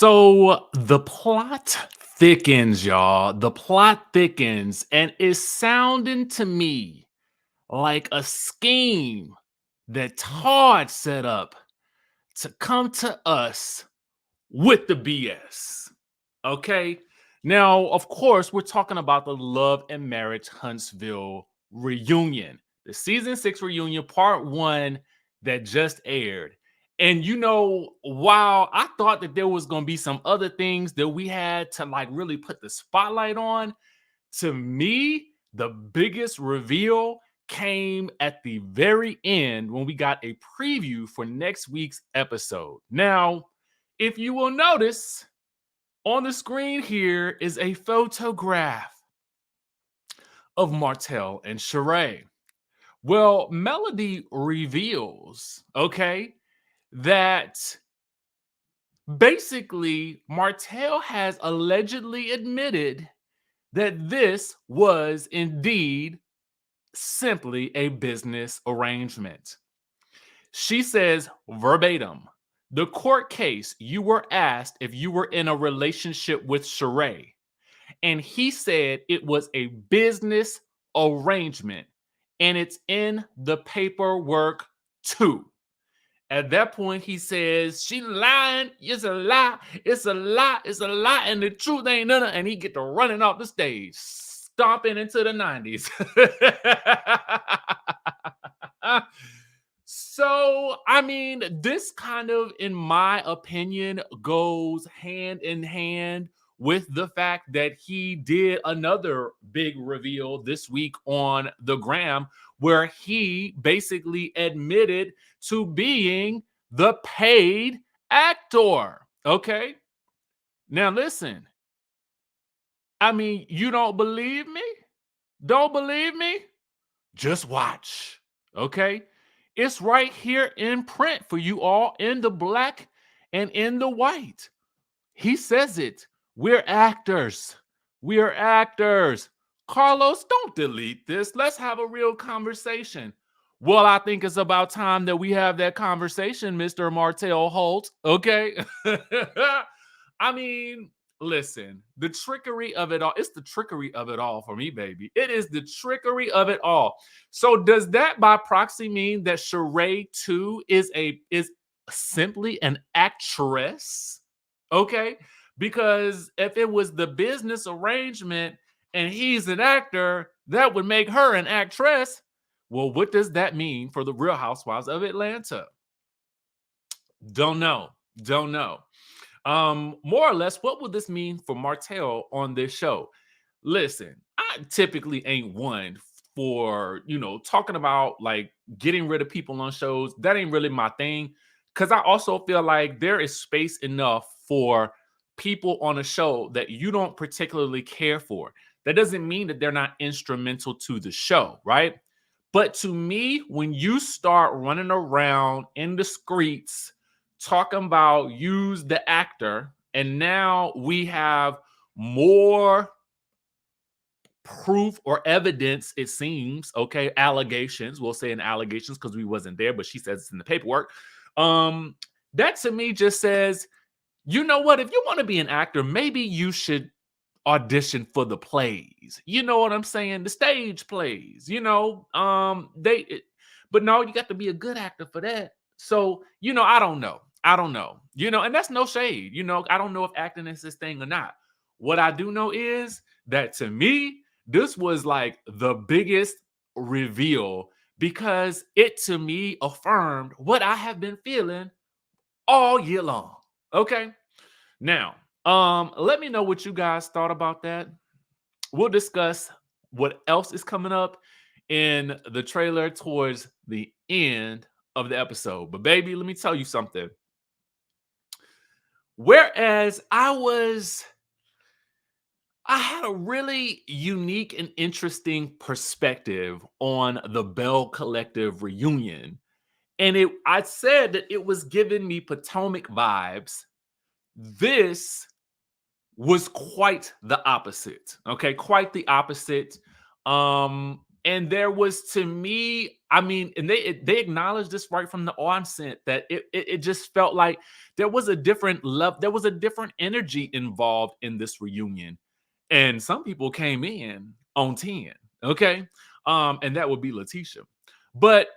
So the plot thickens, y'all. The plot thickens, and it's sounding to me like a scheme that Todd set up to come to us with the BS. Okay. Now, of course, we're talking about the Love and Marriage Huntsville reunion, the season 6 reunion, part one that just aired. And while I thought that there was going to be some other things that we had to like really put the spotlight on, to me, the biggest reveal came at the very end when we got a preview for next week's episode. Now, if you will notice, on the screen here is a photograph of Martell and Sheree. Well, Melody reveals, okay, that basically Martell has allegedly admitted that this was indeed simply a business arrangement. She says verbatim, the court case, you were asked if you were in a relationship with Sheree, and he said it was a business arrangement, and it's in the paperwork too. At that point, he says, she lying, it's a lie, it's a lie, it's a lie, and the truth ain't none of, and he get to running off the stage, stomping into the 90s. So, I mean, this kind of, in my opinion, goes hand in hand with the fact that he did another big reveal this week on the gram where he basically admitted to being the paid actor. Okay. Now, listen, I mean, you don't believe me? Don't believe me? Just watch. Okay. It's right here in print for you all in the black and in the white. He says it. We're actors. We are actors. Carlos, don't delete this. Let's have a real conversation. Well, I think it's about time that we have that conversation, Mr. Martell Holt. Okay. I mean, listen, the trickery of it all. It's the trickery of it all for me, baby. It is the trickery of it all. So does that by proxy mean that Sheree too is simply an actress? Okay. Because if it was the business arrangement and he's an actor, that would make her an actress. Well, what does that mean for the Real Housewives of Atlanta? Don't know. Don't know. More or less, what would this mean for Martell on this show? Listen, I typically ain't one for, talking about like getting rid of people on shows. That ain't really my thing. Cause I also feel like there is space enough for people on a show that you don't particularly care for. That doesn't mean that they're not instrumental to the show, right? But to me, when you start running around in the streets talking about use the actor, and now we have more proof or evidence, it seems, okay, allegations, we'll say in allegations because we wasn't there, but she says it's in the paperwork. That to me just says, you know what, if you want to be an actor, maybe you should audition for the plays. You know what I'm saying? The stage plays, but no, you got to be a good actor for that. So, I don't know. I don't know. And that's no shade. I don't know if acting is his thing or not. What I do know is that to me, this was like the biggest reveal because it to me affirmed what I have been feeling all year long. Okay. Now, let me know what you guys thought about that. We'll discuss what else is coming up in the trailer towards the end of the episode. But baby, let me tell you something. Whereas I had a really unique and interesting perspective on the Bell Collective reunion. And I said that it was giving me Potomac vibes. This was quite the opposite. Okay, quite the opposite. And there was, to me, I mean, and they acknowledged this right from the onset that it just felt like there was a different love, there was a different energy involved in this reunion, and some people came in on 10, okay, and that would be Latisha. But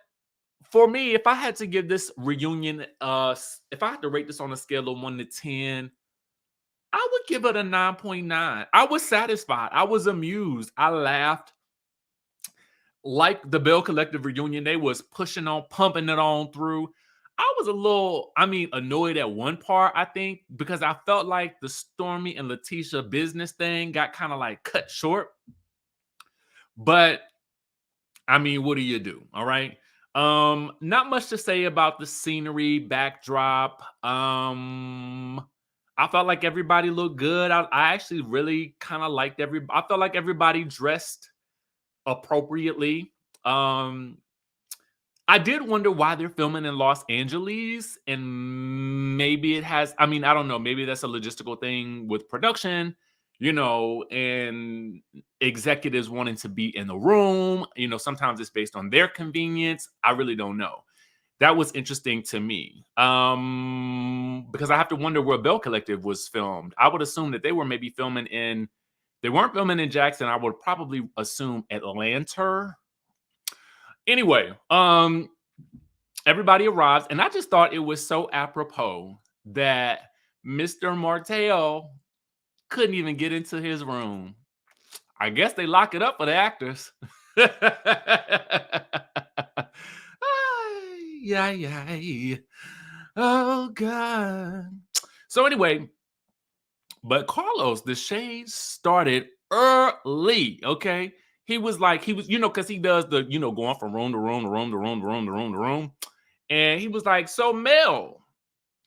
for me, if I had to give this reunion, if I had to rate this on a scale of 1 to 10, I would give it a 9.9. I was satisfied. I was amused. I laughed. Like the Bell Collective reunion, they was pushing on, pumping it on through. I was a little, I mean, annoyed at one part, I think, because I felt like the Stormi and Latisha business thing got kind of like cut short. But I mean, what do you do? All right. Not much to say about the scenery backdrop. I felt like everybody looked good. I actually really kind of liked I felt like everybody dressed appropriately. Um, I did wonder why they're filming in Los Angeles, and maybe it has, I mean, I don't know, maybe that's a logistical thing with production, and executives wanting to be in the room. Sometimes it's based on their convenience. I really don't know. That was interesting to me. Because I have to wonder where Bell Collective was filmed. I would assume that they were maybe they weren't filming in Jackson. I would probably assume Atlanta. Anyway, everybody arrives, and I just thought it was so apropos that Mr. Martell couldn't even get into his room. I guess they lock it up for the actors. Yeah. Oh God. So anyway, but Carlos, the shade started early. Okay. He was, because he does the, going from room to room to room to room to room to room to room. And he was like, so Mel,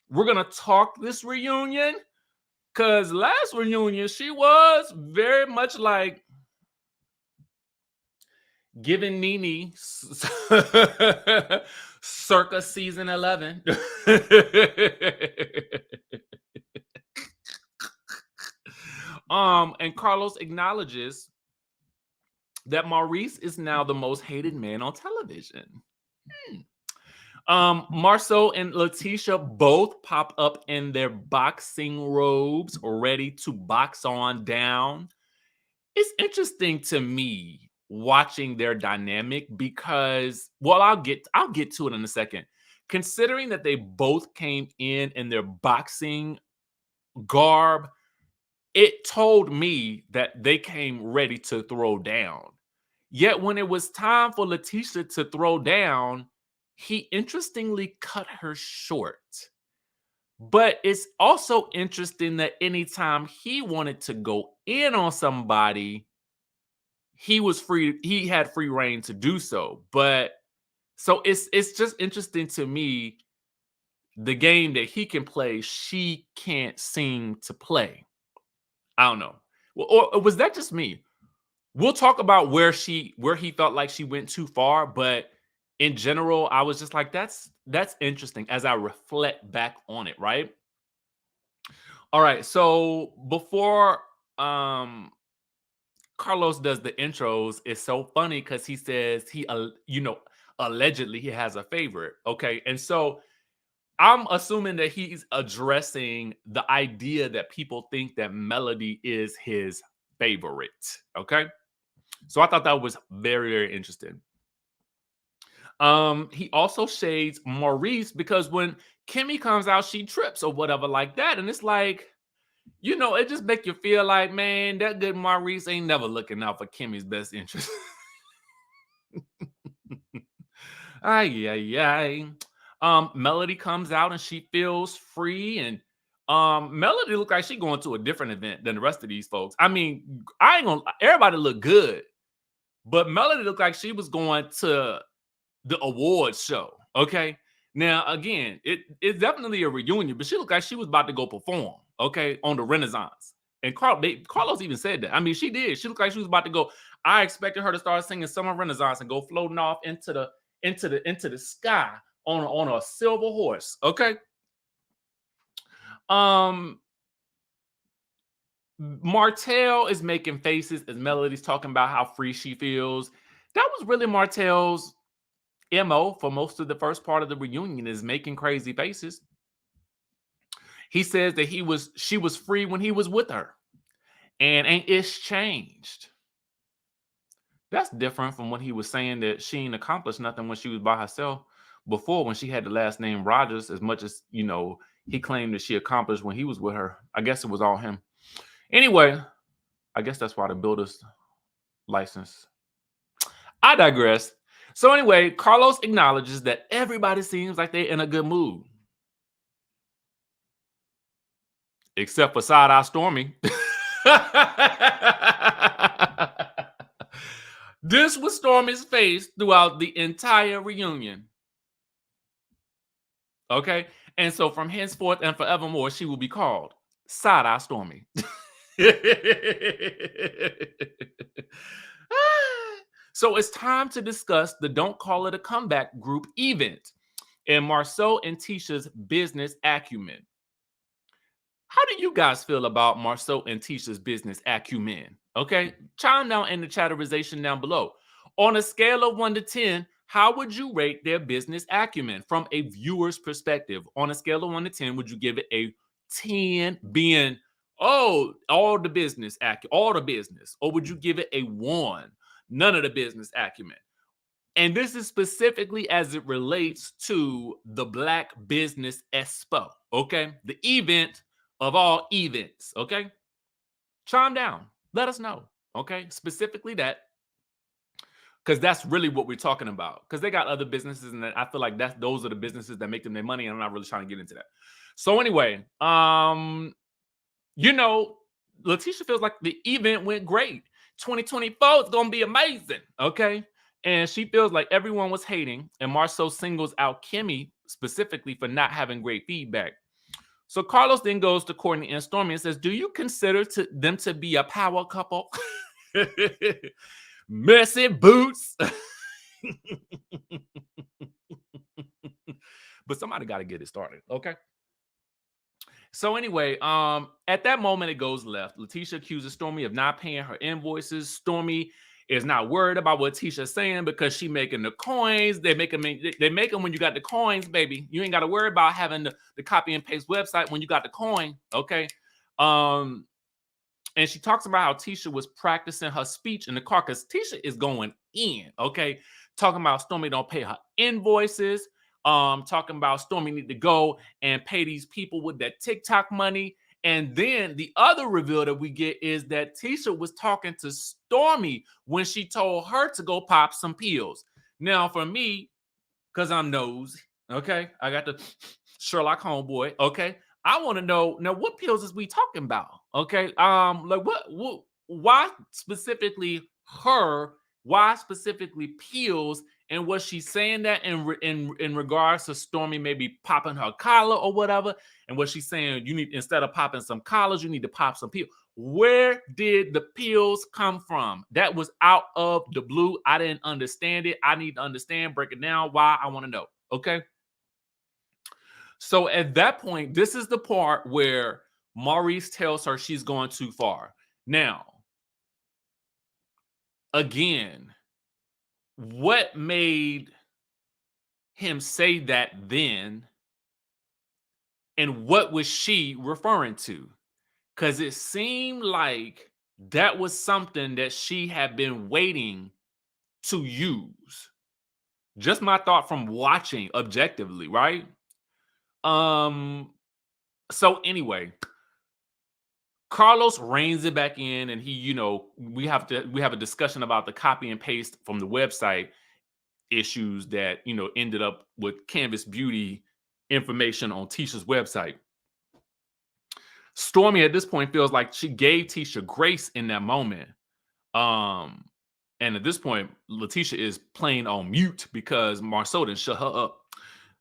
we're going to talk this reunion. Because last reunion, she was very much like giving Nene circa season 11. And Carlos acknowledges that Maurice is now the most hated man on television. Marceau and Latisha both pop up in their boxing robes, ready to box on down. It's interesting to me watching their dynamic because, well, I'll get to it in a second. Considering that they both came in their boxing garb, it told me that they came ready to throw down. Yet when it was time for Latisha to throw down, he interestingly cut her short. But it's also interesting that anytime he wanted to go in on somebody, he was free, he had free reign to do so. But so it's just interesting to me, the game that he can play, she can't seem to play. I don't know. Or was that just me? We'll talk about where he felt like she went too far, but in general, I was just like, that's interesting as I reflect back on it, right? All right, so before Carlos does the intros, it's so funny because he says allegedly he has a favorite. Okay, and so I'm assuming that he's addressing the idea that people think that Melody is his favorite. Okay. So I thought that was very, very interesting. He also shades Maurice because when Kimmy comes out, she trips or whatever like that. And it's like, it just make you feel like, man, that good Maurice ain't never looking out for Kimmy's best interest. Ay. Melody comes out and she feels free, and Melody look like she going to a different event than the rest of these folks. I mean, I ain't gonna, everybody look good, but Melody looked like she was going to the awards show. Okay. Now, again, it's definitely a reunion, but she looked like she was about to go perform, okay, on the Renaissance. And Carlos even said that. I mean, she did. She looked like she was about to go. I expected her to start singing Summer Renaissance and go floating off into the sky on a silver horse. Okay. Martell is making faces as Melody's talking about how free she feels. That was really Martell's MO for most of the first part of the reunion is making crazy faces. He says that she was free when he was with her, and ain't ish changed. That's different from when he was saying that she ain't accomplished nothing when she was by herself before, when she had the last name Rogers, as much as, he claimed that she accomplished when he was with her. I guess it was all him. Anyway, I guess that's why the builder's license. I digress. So anyway, Carlos acknowledges that everybody seems like they're in a good mood. Except for side-eye Stormi. This was Stormi's face throughout the entire reunion. Okay? And so from henceforth and forevermore, she will be called Side-eye Stormi. So it's time to discuss the Don't Call It a Comeback group event and Marcel and Tisha's business acumen. How do you guys feel about Marcel and Tisha's business acumen? Okay, chime down in the chatterization down below. On a scale of 1 to 10, how would you rate their business acumen from a viewer's perspective? On a scale of 1 to 10, would you give it a 10 being, oh, all the business or would you give it a 1, none of the business acumen? And this is specifically as it relates to the Black Business Expo, okay? The event of all events, okay? Chime down. Let us know, okay? Specifically that, because that's really what we're talking about. Because they got other businesses, and I feel like those are the businesses that make them their money, and I'm not really trying to get into that. So anyway, Latisha feels like the event went great. 2024 is gonna be amazing, okay? And she feels like everyone was hating, and Marcel singles out Kimmy specifically for not having great feedback. So Carlos then goes to Courtney and Stormi and says, do you consider them to be a power couple? Messy boots. But somebody got to get it started, okay? So anyway, at that moment, it goes left. Latisha accuses Stormi of not paying her invoices. Stormi is not worried about what Tisha's saying because she making the coins. They make them when you got the coins, baby. You ain't got to worry about having the copy and paste website when you got the coin, okay? And she talks about how Tisha was practicing her speech in the car because Tisha is going in, okay? Talking about Stormi don't pay her invoices. Talking about Stormi need to go and pay these people with that TikTok money. And then the other reveal that we get is that Tisha was talking to Stormi when she told her to go pop some pills. Now, for me, because I'm nosy, okay, I got the Sherlock homeboy, okay. I want to know now what pills is we talking about, okay? Like what why specifically her? Why specifically pills? And was she saying that in regards to Stormi maybe popping her collar or whatever? And was she saying you need, instead of popping some collars, you need to pop some pills? Where did the pills come from? That was out of the blue. I didn't understand it. I need to understand, break it down. Why? I want to know. Okay. So at that point, this is the part where Maurice tells her she's going too far. Now, again, what made him say that then? And what was she referring to? Because it seemed like that was something that she had been waiting to use. Just my thought from watching objectively, right? So anyway, Carlos reins it back in, and he, we have a discussion about the copy and paste from the website issues that, ended up with Canvas Beauty information on Tisha's website. Stormi at this point feels like she gave Tisha grace in that moment. And at this point, Latisha is playing on mute because Marcel didn't shut her up.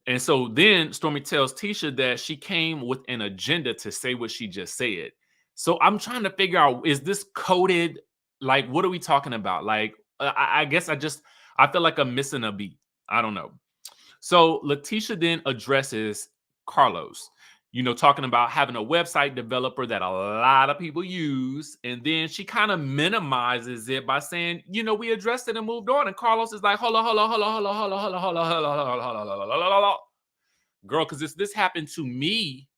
And so then Stormi tells Tisha that she came with an agenda to say what she just said. So I'm trying to figure out, is this coded? Like, what are we talking about? Like, I guess I feel like I'm missing a beat. I don't know. So Latisha then addresses Carlos. talking about having a website developer that a lot of people use. And then she kind of minimizes it by saying, we addressed it and moved on. And Carlos is like, hold on, hold on, hold on, hold on, hold on, hold on, hold on, hold on, hold on, hold on, hold on. Girl, because if this happened to me,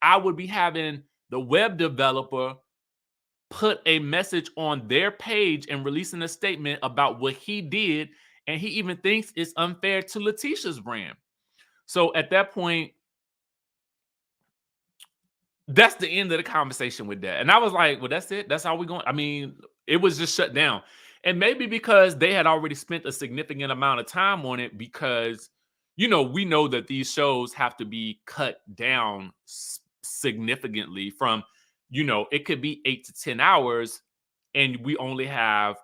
I would be having the web developer put a message on their page and releasing a statement about what he did. And he even thinks it's unfair to Latisha's brand. So at that point, that's the end of the conversation with that. And I was like, well, that's it. That's how we're going. I mean, it was just shut down. And maybe because they had already spent a significant amount of time on it because, we know that these shows have to be cut down significantly from, it could be 8 to 10 hours and we only have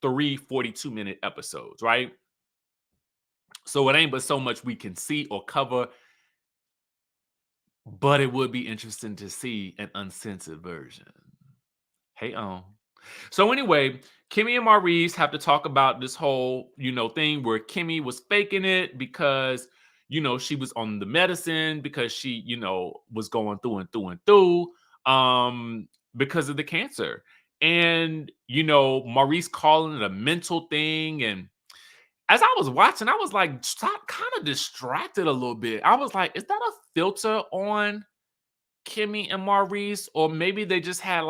3 42-minute episodes, right? So it ain't but so much we can see or cover. But it would be interesting to see an uncensored version. Hey, So anyway, Kimmy and Maurice have to talk about this whole, thing where Kimmy was faking it because, she was on the medicine because she, was going through and through and through because of the cancer. And, Maurice calling it a mental thing. And as I was watching, I was like, kind of distracted a little bit. I was like, is that a filter on Kimmy and Maurice? Or maybe they just had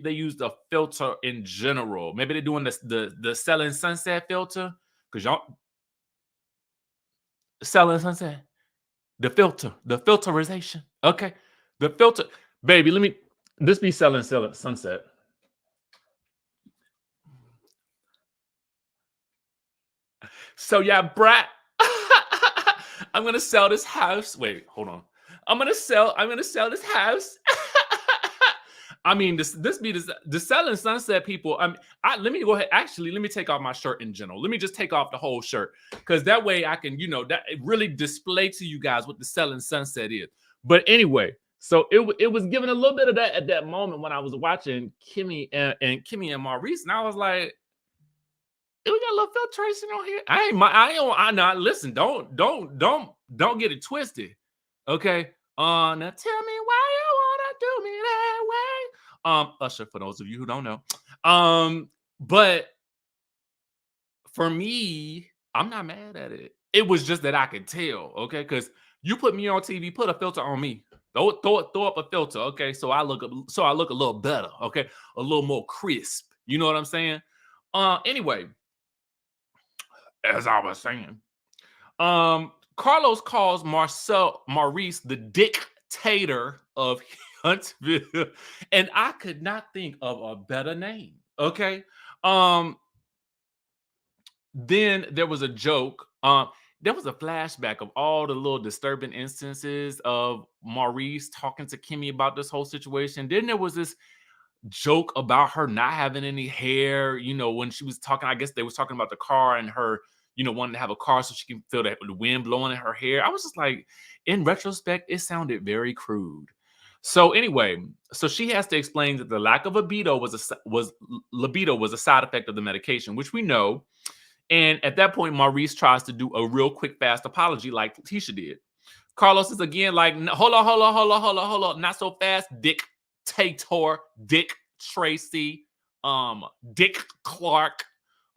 they used a filter in general. Maybe they're doing the Selling Sunset filter. Because y'all, Selling Sunset, the filterization. Okay. The filter. Baby, this be Selling Sunset. So yeah, Brat, I'm gonna sell this house. Wait, hold on. I'm gonna sell this house. I mean, this be the Selling Sunset people. Let me go ahead. Actually, let me take off my shirt in general. Let me just take off the whole shirt because that way I can, that it really display to you guys what the Selling Sunset is. But anyway, so it was giving a little bit of that at that moment when I was watching Kimmy and Kimmy and Maurice, and I was like, we got a little filtration on here. I not listen. Don't get it twisted. Okay. Now tell me why you wanna do me that way. Usher, for those of you who don't know. But for me, I'm not mad at it. It was just that I could tell, okay? Because you put me on TV, put a filter on me. Throw up a filter, okay? So I look a little better, okay? A little more crisp. You know what I'm saying? Anyway, as I was saying, Carlos calls Maurice the dictator of Huntsville, and I could not think of a better name. Okay. Then there was a joke. There was a flashback of all the little disturbing instances of Maurice talking to Kimmy about this whole situation. Then there was this joke about her not having any hair, when she was talking. I guess they was talking about the car and her, wanting to have a car so she can feel the wind blowing in her hair. I was just like, in retrospect, it sounded very crude. So anyway, so she has to explain that the lack of libido was a side effect of the medication, which we know. And at that point, Maurice tries to do a real quick, fast apology like Latisha did. Carlos is again like, hold on, not so fast, dictator, Dick Tracy, Dick Clark.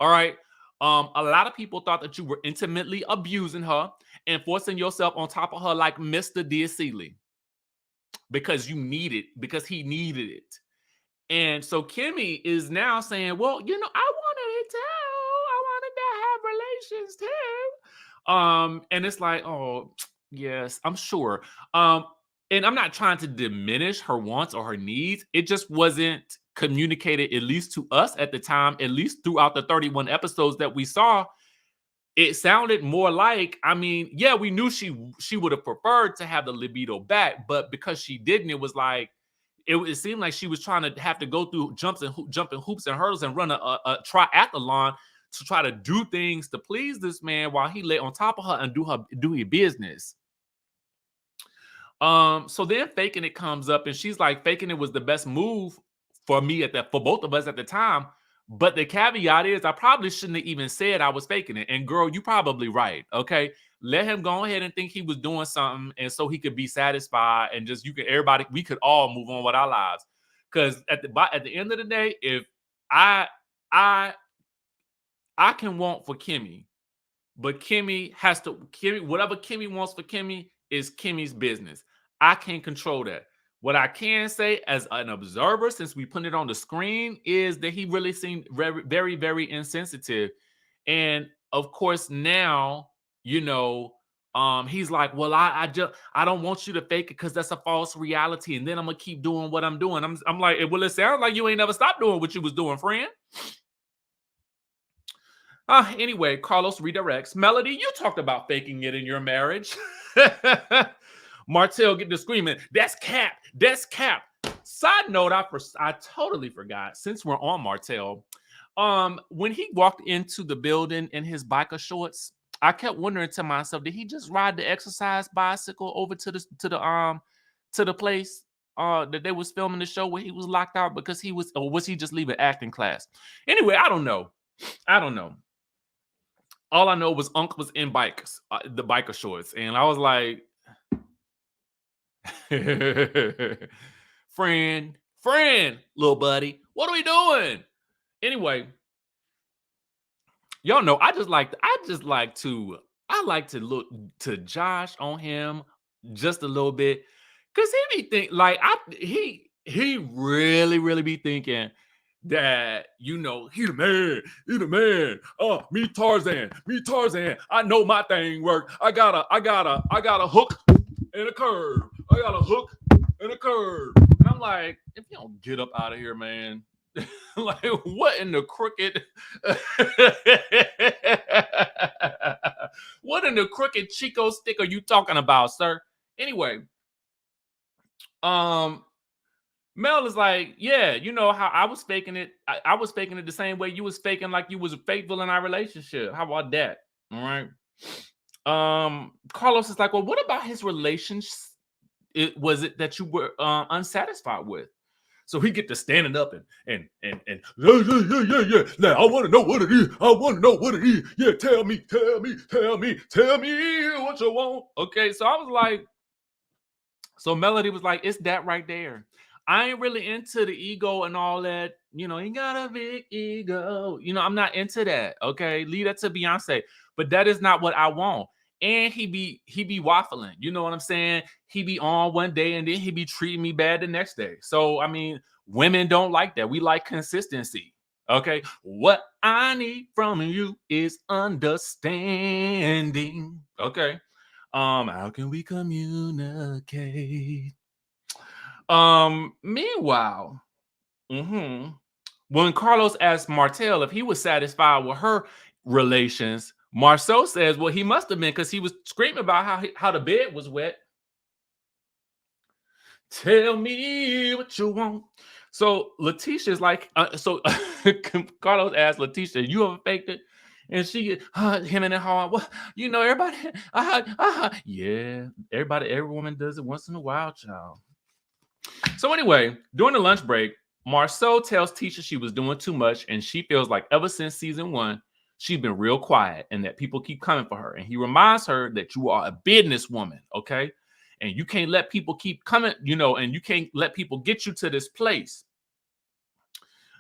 All right. A lot of people thought that you were intimately abusing her and forcing yourself on top of her like Mr. Seeley because he needed it. And so Kimmy is now saying, well, I wanted it too. I wanted to have relations too. And it's like, oh, yes, I'm sure. And I'm not trying to diminish her wants or her needs. It just wasn't communicated, at least to us at the time, at least throughout the 31 episodes that we saw. It sounded more like, yeah, we knew she would have preferred to have the libido back, but because she didn't, it was like, it seemed like she was trying to have to go through jumping hoops and hurdles and run a triathlon to try to do things to please this man while he lay on top of her and do his business. So then faking it comes up, and she's like, faking it was the best move for both of us at the time. But the caveat is I probably shouldn't have even said I was faking it. And girl, you probably right. Okay. Let him go ahead and think he was doing something and so he could be satisfied and just everybody, we could all move on with our lives. Because at the end of the day, if I I I can want for Kimmy, but Kimmy has to whatever Kimmy wants for Kimmy is Kimmy's business. I can't control that. What I can say as an observer, since we put it on the screen, is that he really seemed very, very, very insensitive. And of course, now, he's like, well, I don't want you to fake it because that's a false reality. And then I'm gonna keep doing what I'm doing. I'm like, well, it sounds like you ain't never stopped doing what you was doing, friend. Anyway, Carlos redirects. Melody, you talked about faking it in your marriage. Martell get to screaming, that's cap, that's cap. Side note, I totally forgot, since we're on Martell, when he walked into the building in his biker shorts, I kept wondering to myself, did he just ride the exercise bicycle over to the place that they was filming the show where he was locked out because or was he just leaving acting class? Anyway, I don't know. All I know was Unc was in the biker shorts, and I was like, friend, little buddy, what are we doing? Anyway, y'all know I like to look to Josh on him just a little bit, cause he be he really, really be thinking that he the man. Oh, me Tarzan. I know my thing work. I got a hook and a curve. I got a hook and a curve. And I'm like, if you don't get up out of here, man. Like, what in the crooked what in the crooked Chico stick are you talking about, sir? Anyway, Mel is like, yeah, you know how I was faking it. I was faking it the same way you was faking like you was faithful in our relationship. How about that? All right. Carlos is like, well, what about his relationship? Was it that you were unsatisfied with? So he get to standing up and yeah. Now I want to know what it is. I want to know what it is. Yeah, tell me what you want. Okay, so I was like, so Melody was like, it's that right there. I ain't really into the ego and all that. You know, he got a big ego. You know, I'm not into that. Okay, leave that to Beyonce. But that is not what I want. And he be waffling. You know what I'm saying? He be on one day and then he be treating me bad the next day. So I mean, women don't like that. We like consistency. Okay. What I need from you is understanding. Okay. How can we communicate? Meanwhile, when Carlos asked Martell if he was satisfied with her relations, Marceau says, well, he must have been because he was screaming about how the bed was wet. Tell me what you want. So Latisha's like, Carlos asked Latisha, you ever faked it? And she him and hard. Well, you know, everybody, yeah, every woman does it once in a while, child. So anyway, during the lunch break, Marceau tells Tisha she was doing too much, and she feels like ever since season 1, she's been real quiet, and that people keep coming for her. And he reminds her that you are a businesswoman, okay? And you can't let people keep coming, and you can't let people get you to this place.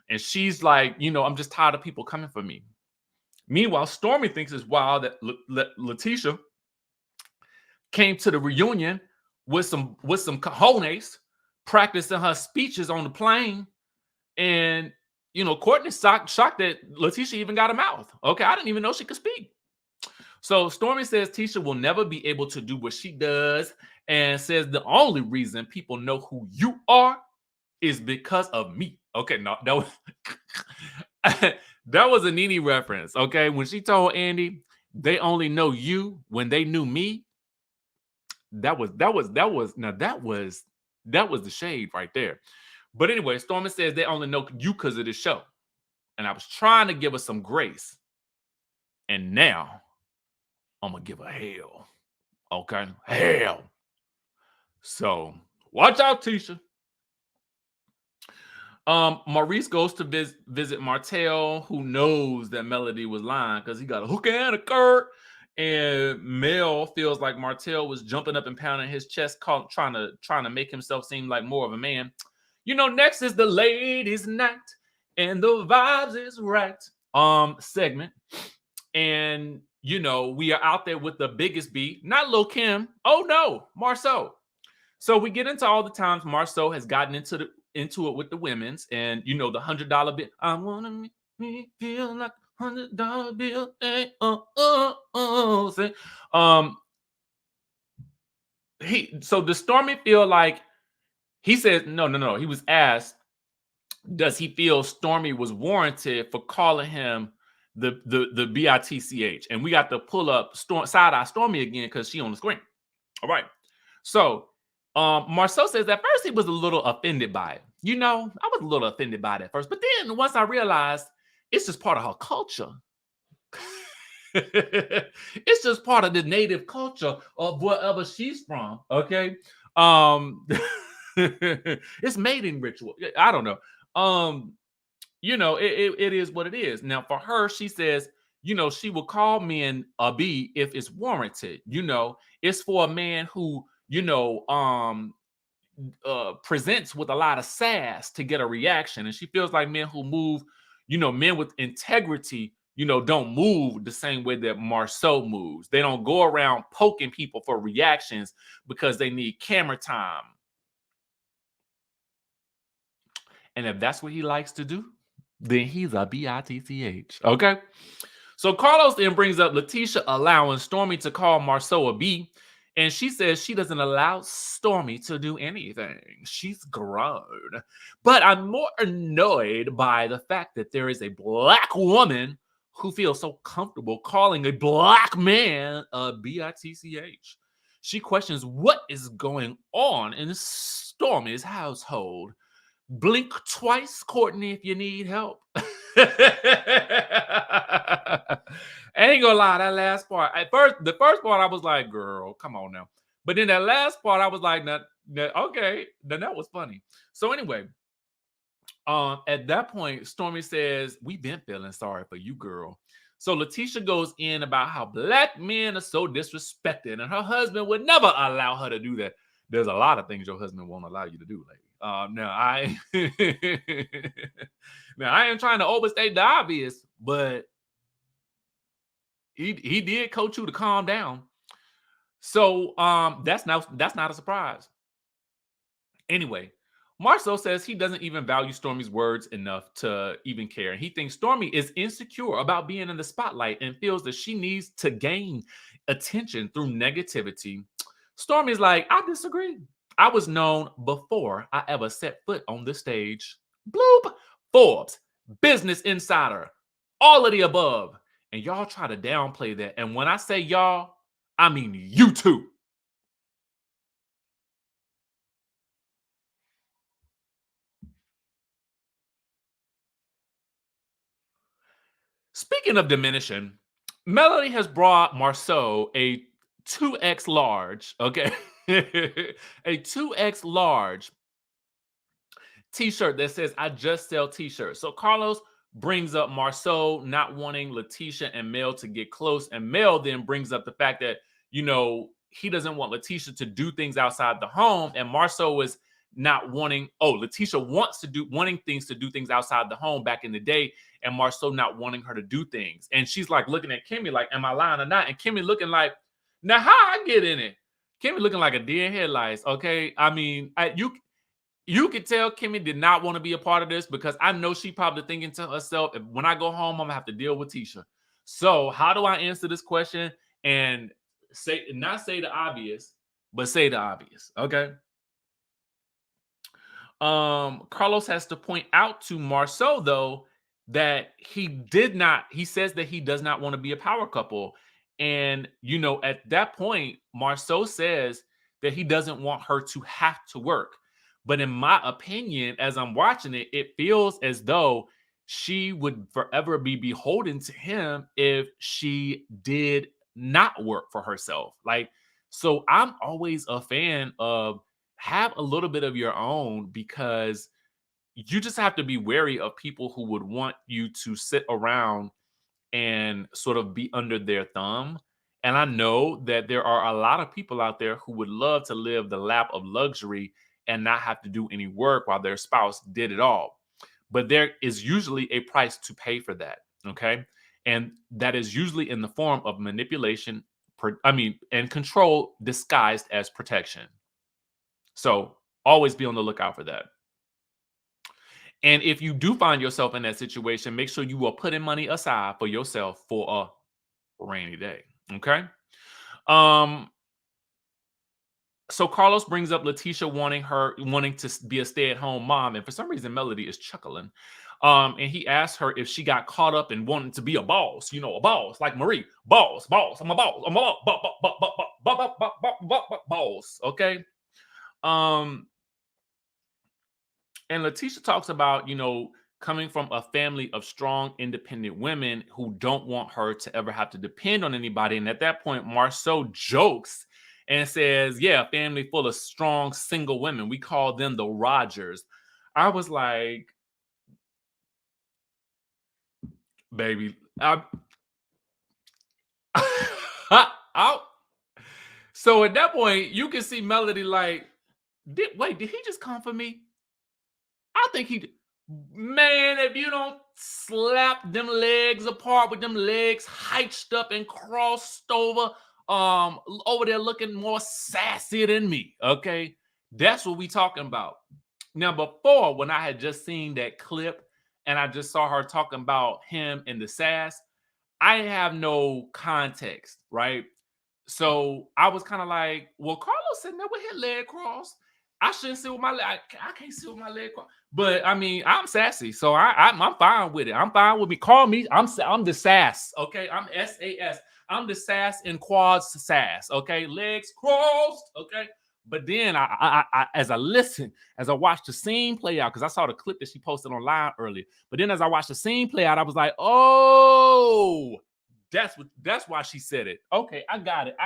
And she's like, I'm just tired of people coming for me. Meanwhile, Stormi thinks it's wild that Latisha came to the reunion with some cojones, practicing her speeches on the plane. And, Courtney's shocked that Latisha even got a mouth. Okay, I didn't even know she could speak. So Stormi says Tisha will never be able to do what she does and says the only reason people know who you are is because of me. Okay, no, that was that was a Nene reference. Okay, when she told Andy they only know you when they knew me, that was the shade right there. But anyway, Stormi says they only know you because of the show. And I was trying to give her some grace. And now I'm going to give her hell. Okay? Hell. So watch out, Tisha. Maurice goes to visit Martell, who knows that Melody was lying because he got a hook and a curd. And Mel feels like Martell was jumping up and pounding his chest, trying to make himself seem like more of a man. Next is the ladies' night, and the vibes is right. Segment. And we are out there with the biggest beat, not Lil Kim. Oh no, Marceau. So we get into all the times Marceau has gotten into it with the women's, and the $100 bill. I wanna make me feel like $100 bill. Hey, oh, oh, oh. Say, so does Stormi feel like he says no. He was asked, does he feel Stormi was warranted for calling him the bitch? And we got to pull up side eye Stormi again because she on the screen. All right. So Marceau says at first he was a little offended by it. I was a little offended by it at first, but then once I realized it's just part of her culture. It's just part of the native culture of wherever she's from. Okay. It's mating ritual. I don't know. It is what it is. Now for her, she says, she will call men a B if it's warranted. It's for a man who, presents with a lot of sass to get a reaction. And she feels like men who move, men with integrity, don't move the same way that Marceau moves. They don't go around poking people for reactions because they need camera time. And if that's what he likes to do, then he's a bitch. Okay. So Carlos then brings up Latisha allowing Stormi to call Marceau a B. And she says she doesn't allow Stormi to do anything. She's grown. But I'm more annoyed by the fact that there is a black woman who feels so comfortable calling a black man a bitch. She questions what is going on in Stormi's household. Blink twice, Courtney, if you need help. I ain't gonna lie, that last part. The first part, I was like, girl, come on now. But then that last part, I was like, okay, then that was funny. So anyway, at that point, Stormi says, we've been feeling sorry for you, girl. So Latisha goes in about how black men are so disrespected, and her husband would never allow her to do that. There's a lot of things your husband won't allow you to do, lady. Now I ain't trying to overstate the obvious, but he did coach you to calm down. So that's not a surprise. Anyway, Marceau says he doesn't even value Stormi's words enough to even care. He thinks Stormi is insecure about being in the spotlight and feels that she needs to gain attention through negativity. Stormi's like, I disagree. I was known before I ever set foot on the stage. Bloop. Forbes, Business Insider, all of the above. And y'all try to downplay that. And when I say y'all, I mean you too. Speaking of diminishing, Melody has brought Marceau a 2X large, okay? A 2X large t-shirt that says, I just sell t-shirts. So Carlos brings up Marceau not wanting Latisha and Mel to get close. And Mel then brings up the fact that, he doesn't want Latisha to do things outside the home. And Marceau is not wanting, Latisha wanting things to do things outside the home back in the day. And Marceau not wanting her to do things. And she's like looking at Kimmy like, am I lying or not? And Kimmy looking like, now how I get in it? Kimmy looking like a deer in headlights. Okay. I mean, you could tell Kimmy did not want to be a part of this because I know she probably thinking to herself, when I go home, I'm gonna have to deal with Tisha. So how do I answer this question and not say the obvious, but say the obvious? Okay. Carlos has to point out to Marceau though that he says that he does not want to be a power couple. And at that point, Marceau says that he doesn't want her to have to work. But in my opinion, as I'm watching it, it feels as though she would forever be beholden to him if she did not work for herself. So I'm always a fan of have a little bit of your own because you just have to be wary of people who would want you to sit around and sort of be under their thumb. And I know that there are a lot of people out there who would love to live the lap of luxury and not have to do any work while their spouse did it all. But there is usually a price to pay for that. Okay. And that is usually in the form of manipulation, and control disguised as protection. So always be on the lookout for that. And if you do find yourself in that situation, make sure you are putting money aside for yourself for a rainy day. Okay. Um, so Carlos brings up Latisha wanting to be a stay-at-home mom, and for some reason Melody is chuckling. And he asked her if she got caught up in wanting to be a boss, a boss like Marie, boss. I'm a boss. I'm a boss. Okay. Um, and Latisha talks about, coming from a family of strong, independent women who don't want her to ever have to depend on anybody. And at that point, Marceau jokes and says, yeah, a family full of strong, single women. We call them the Rogers. I was like, baby, So at that point, you can see Melody like, did he just come for me? I think man, if you don't slap them legs apart with them legs hitched up and crossed over there looking more sassy than me, okay? That's what we talking about. Now, before, when I had just seen that clip and I just saw her talking about him and the sass, I have no context, right? So I was kind of like, well, Carlos sitting there with his leg crossed. I shouldn't sit with my leg. I can't sit with my leg crossed. But I mean, I'm sassy, so I'm fine with it. I'm fine with me. Call me. I'm the sass. Okay, I'm SAS. I'm the sass in quads sass. Okay, legs crossed. Okay. But then as I watched the scene play out, because I saw the clip that she posted online earlier. But then as I watched the scene play out, I was like, oh, that's why she said it. Okay, I got it.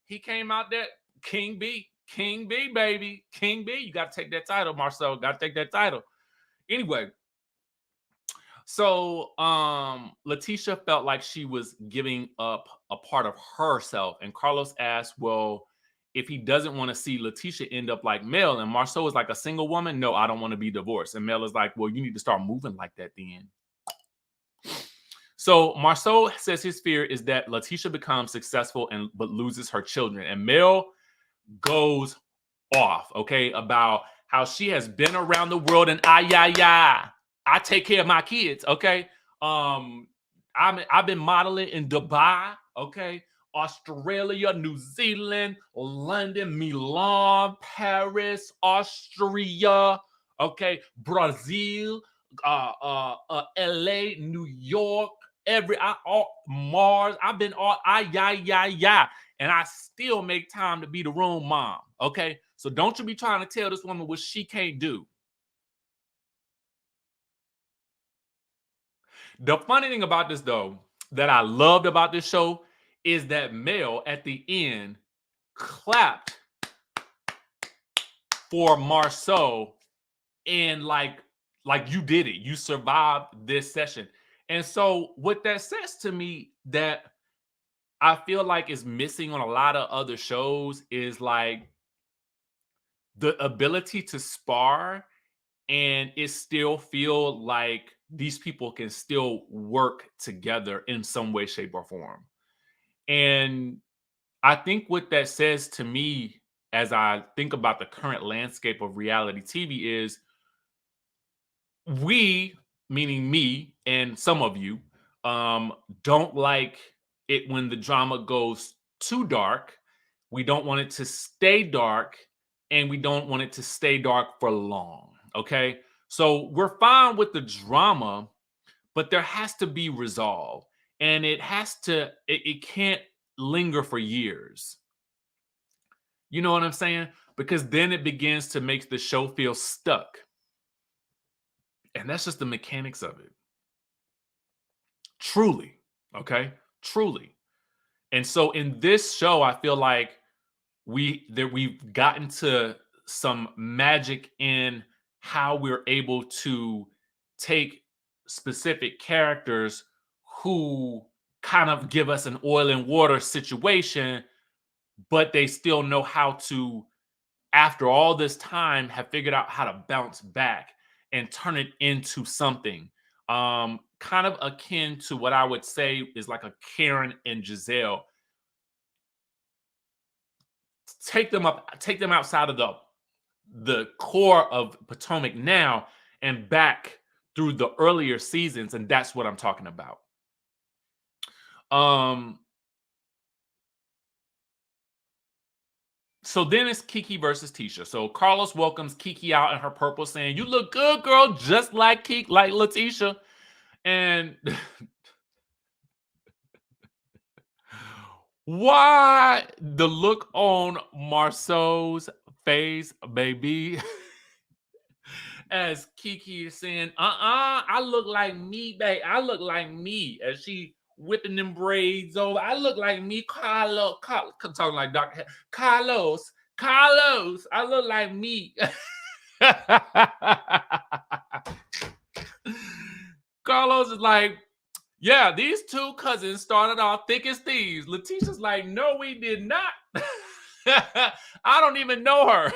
He came out there, King B, baby, King B. You got to take that title, Marcel. Got to take that title. Anyway, so Latisha felt like she was giving up a part of herself, and Carlos asked, well, if he doesn't want to see Latisha end up like Mel, and Marcel is like a single woman, no, I don't want to be divorced. And Mel is like, well, you need to start moving like that then. So Marceau says his fear is that Latisha becomes successful but loses her children. And Mel goes off, okay, about how she has been around the world and I take care of my kids, okay? I've been modeling in Dubai, okay? Australia, New Zealand, London, Milan, Paris, Austria, okay, Brazil, LA, New York, Mars. I've been all and I still make time to be the room mom. Okay, so don't you be trying to tell this woman what she can't do. The funny thing about this, though, that I loved about this show is that Mel at the end clapped for Marceau and like you did it. You survived this session. And so what that says to me that I feel like is missing on a lot of other shows is like the ability to spar and it still feel like these people can still work together in some way, shape, or form. And I think what that says to me as I think about the current landscape of reality TV is we, meaning me and some of you, don't like it when the drama goes too dark. We don't want it to stay dark, and we don't want it to stay dark for long. Okay. So we're fine with the drama, but there has to be resolve. And it can't linger for years. You know what I'm saying? Because then it begins to make the show feel stuck. And that's just the mechanics of it. Truly. Okay. Truly. And so in this show, I feel like we've gotten to some magic in how we're able to take specific characters who kind of give us an oil and water situation, but they still know how to, after all this time, have figured out how to bounce back and turn it into something kind of akin to what I would say is like a Karen and Giselle. Take them outside of the core of Potomac now and back through the earlier seasons, and that's what I'm talking about. So then it's Kiki versus Tisha. So Carlos welcomes Kiki out in her purple, saying, "You look good, girl, just like Kiki, like Latisha." And why the look on Marceau's face, baby, as Kiki is saying, I look like me, babe. I look like me, as she whipping them braids over. I look like me, Carlos, talking like Dr. Carlos, I look like me. Carlos is like, yeah, these two cousins started off thick as thieves. Latisha's like, no, we did not. I don't even know her.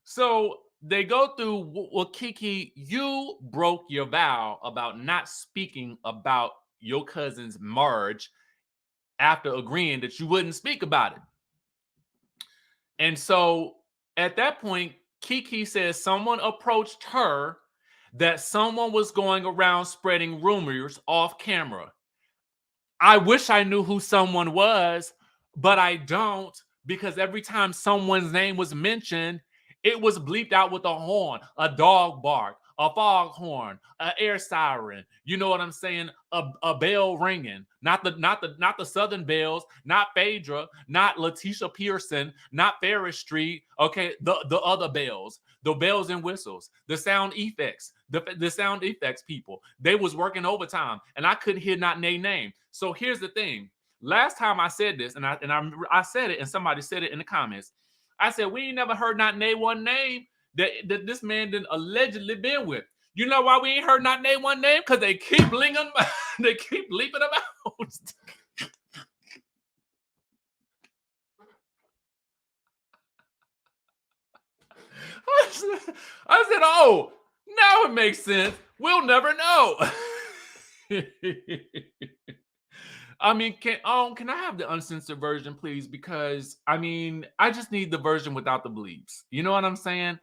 So they go through, well, Kiki, you broke your vow about not speaking about your cousin's marriage after agreeing that you wouldn't speak about it. And so at that point, Kiki says someone approached her that someone was going around spreading rumors off camera. I wish I knew who someone was, but I don't, because every time someone's name was mentioned, it was bleeped out with a horn, a dog bark, a foghorn, an air siren. You know what I'm saying? A bell ringing. Not the Southern bells, not Phaedra, not Latisha Pearson, not Ferris Street. Okay, the other bells, the bells and whistles, the sound effects, the sound effects people. They was working overtime, and I couldn't hear not their name. So here's the thing. Last time I said this, and I said it, and somebody said it in the comments. I said, we ain't never heard not name one name that this man didn't allegedly been with. You know why we ain't heard not name one name? Because they keep blinging, they keep bleeping them out. I said, oh, now it makes sense. We'll never know. I mean, can I have the uncensored version, please? Because I mean, I just need the version without the bleeps. You know what I'm saying?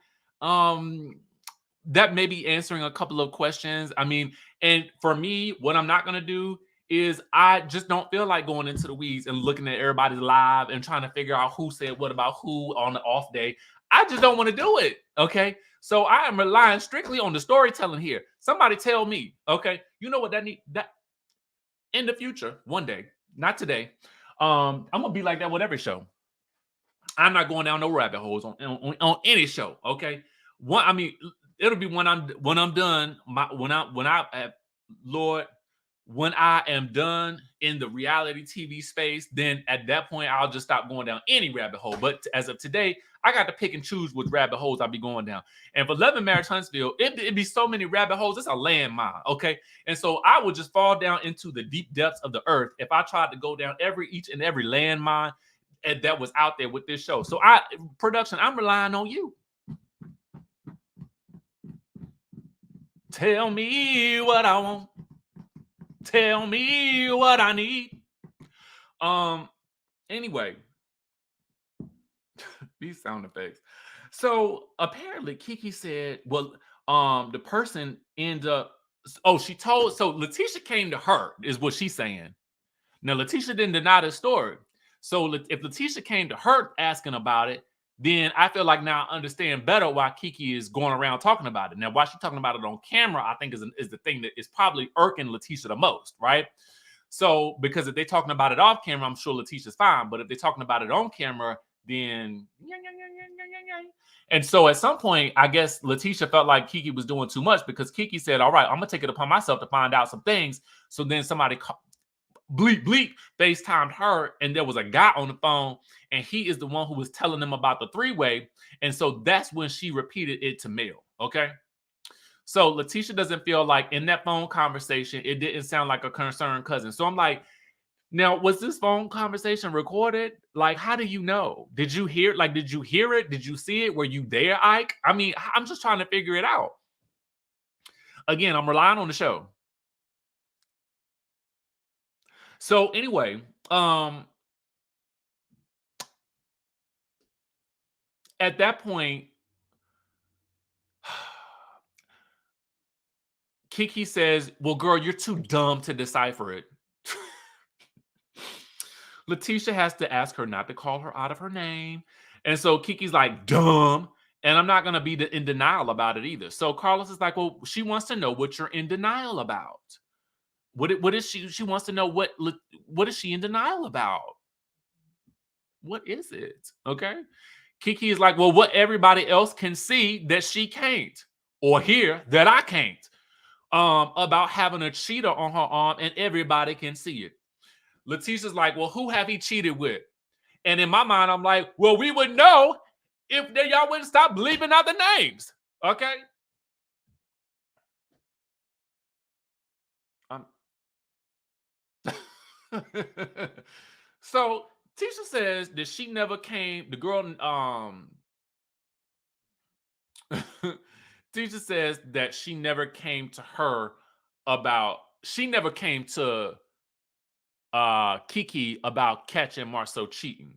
That may be answering a couple of questions. I mean, and for me, what I'm not gonna do is I just don't feel like going into the weeds and looking at everybody's live and trying to figure out who said what about who on the off day. I just don't want to do it. Okay. So I am relying strictly on the storytelling here. Somebody tell me, okay, you know what that in the future, one day, not today. I'm gonna be like that with every show. I'm not going down no rabbit holes on any show. Okay, I mean, it'll be when I'm done. Lord, when I am done in the reality TV space, then at that point I'll just stop going down any rabbit hole. But as of today, I got to pick and choose which rabbit holes I'll be going down. And for Love and Marriage Huntsville, it'd be so many rabbit holes. It's a landmine, okay? And so I would just fall down into the deep depths of the earth if I tried to go down each and every landmine that was out there with this show. So production, I'm relying on you. Tell me what I want. Tell me what I need. Anyway, these sound effects. So apparently Kiki said, well, the person ended up, so Latisha came to her, is what she's saying. Now, Latisha didn't deny the story. So if Latisha came to her asking about it, then I feel like now I understand better why Kiki is going around talking about it. Now, why she's talking about it on camera, I think is the thing that is probably irking Latisha the most, right? So, because if they're talking about it off camera, I'm sure Latisha's fine. But if they're talking about it on camera, then... And so at some point, I guess Latisha felt like Kiki was doing too much because Kiki said, all right, I'm going to take it upon myself to find out some things. So then somebody bleep, bleep, FaceTimed her, and there was a guy on the phone, and he is the one who was telling them about the three-way. And so that's when she repeated it to Mel, okay? So Latisha doesn't feel like in that phone conversation, it didn't sound like a concerned cousin. So I'm like, now, was this phone conversation recorded? Like, how do you know? Did you hear? Like, did you hear it? Did you see it? Were you there, Ike? I mean, I'm just trying to figure it out. Again, I'm relying on the show. So anyway, at that point, Kiki says, well, girl, you're too dumb to decipher it. Latisha has to ask her not to call her out of her name. And so Kiki's like, dumb. And I'm not going to be in denial about it either. So Carlos is like, well, she wants to know what you're in denial about. What is she wants to know what is she in denial about? What is it? Okay. Kiki is like, well, what everybody else can see that she can't, or hear that I can't, about having a cheater on her arm and everybody can see it. Latisha's like, well, who have he cheated with? And in my mind, I'm like, well, we would know if y'all wouldn't stop bleeping out the names. Okay. So Tisha says that she never came, the girl, Tisha says that she never came to her she never came to Kiki about catching Marcel cheating.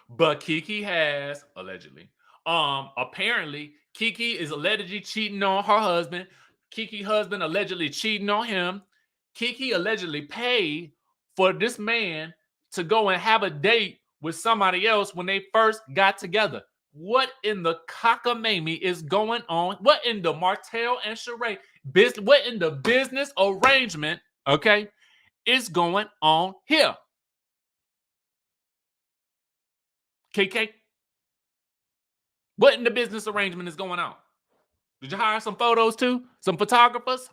But Kiki has, allegedly. Apparently, Kiki is allegedly cheating on her husband. Kiki's husband allegedly cheating on him. Kiki allegedly paid for this man to go and have a date with somebody else when they first got together. What in the cockamamie is going on? What in the Martell and Sheree business? What in the business arrangement, okay, is going on here? KK, what in the business arrangement is going on? Did you hire some photos too? Some photographers?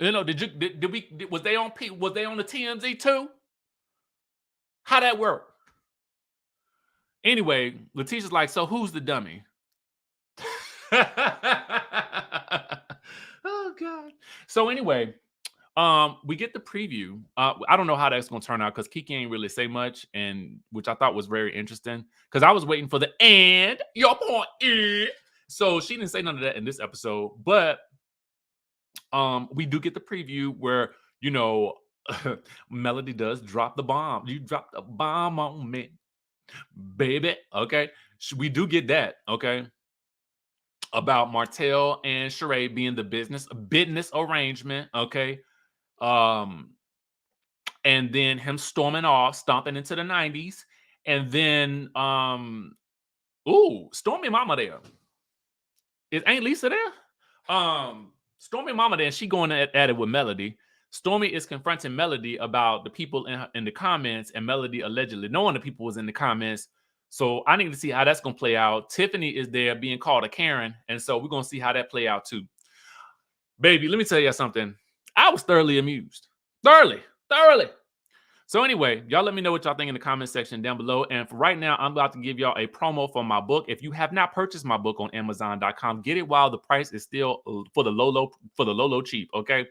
You know, was they on the TMZ too? How that work? Anyway, Latisha's like, so who's the dummy? Oh God. So anyway, we get the preview. I don't know how that's gonna turn out because Kiki ain't really say much, and which I thought was very interesting because I was waiting for the and your point is. So she didn't say none of that in this episode, but we do get the preview where, you know, Melody does drop the bomb. You dropped a bomb on me, baby. Okay, we do get that. Okay, about Martell and Sheree being the business arrangement. Okay, and then him storming off, stomping into the 90s, and then Stormi Mama there. Ain't Lisa there? Stormi Mama there, she going at it with Melody. Stormi is confronting Melody about the people in the comments, and Melody allegedly knowing the people was in the comments. So I need to see how that's gonna play out. Tiffany is there being called a Karen, and so we're gonna see how that play out too. Baby, let me tell you something. I was thoroughly amused. Thoroughly. So anyway, y'all let me know what y'all think in the comment section down below. And for right now, I'm about to give y'all a promo for my book. If you have not purchased my book on Amazon.com, get it while the price is still for the low cheap. Okay.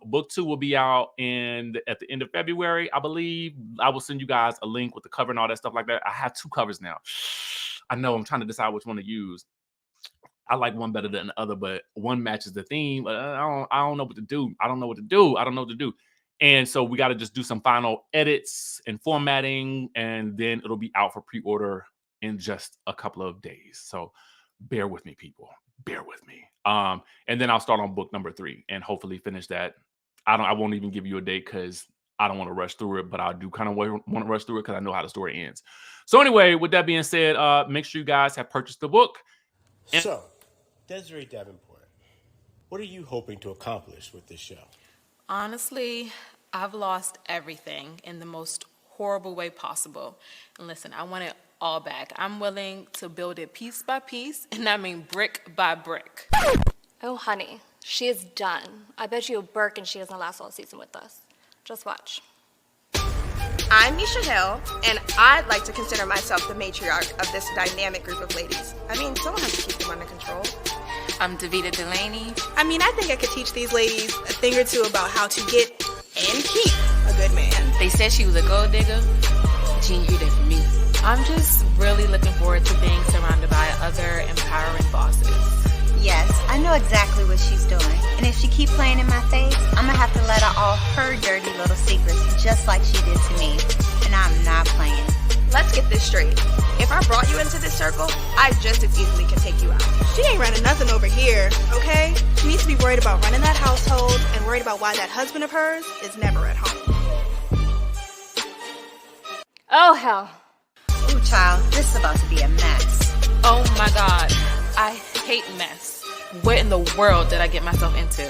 Book 2 will be out at the end of February, I believe. I will send you guys a link with the cover and all that stuff like that. I have 2 covers now. I know I'm trying to decide which one to use. I like one better than the other, but one matches the theme. I don't know what to do. I don't know what to do. And so we got to just do some final edits and formatting, and then it'll be out for pre-order in just a couple of days. So bear with me, people. Bear with me. And then I'll start on book number 3 and hopefully finish that. I won't even give you a date because I don't want to rush through it, but I do kind of want to rush through it because I know how the story ends. So anyway, with that being said, make sure you guys have purchased the book. So, Desiree Davenport, what are you hoping to accomplish with this show? Honestly, I've lost everything in the most horrible way possible. And listen, I want it all back. I'm willing to build it piece by piece, and I mean brick by brick. Oh, honey, she is done. I bet you a Birkin she doesn't last all season with us. Just watch. I'm Misha Hill, and I'd like to consider myself the matriarch of this dynamic group of ladies. I mean, someone has to keep them under control. I'm Davita Delaney. I mean, I think I could teach these ladies a thing or two about how to get and keep a good man. They said she was a gold digger. She ain't hear that from me. I'm just really looking forward to being surrounded by other empowering bosses. Yes, I know exactly what she's doing. And if she keep playing in my face, I'm gonna have to let out all her dirty little secrets just like she did to me. And I'm not playing. Let's get this straight. If I brought you into this circle, I just as easily can take you out. She ain't running nothing over here, okay? She needs to be worried about running that household and worried about why that husband of hers is never at home. Oh, hell. Ooh, child, this is about to be a mess. Oh my God, I hate mess. What in the world did I get myself into?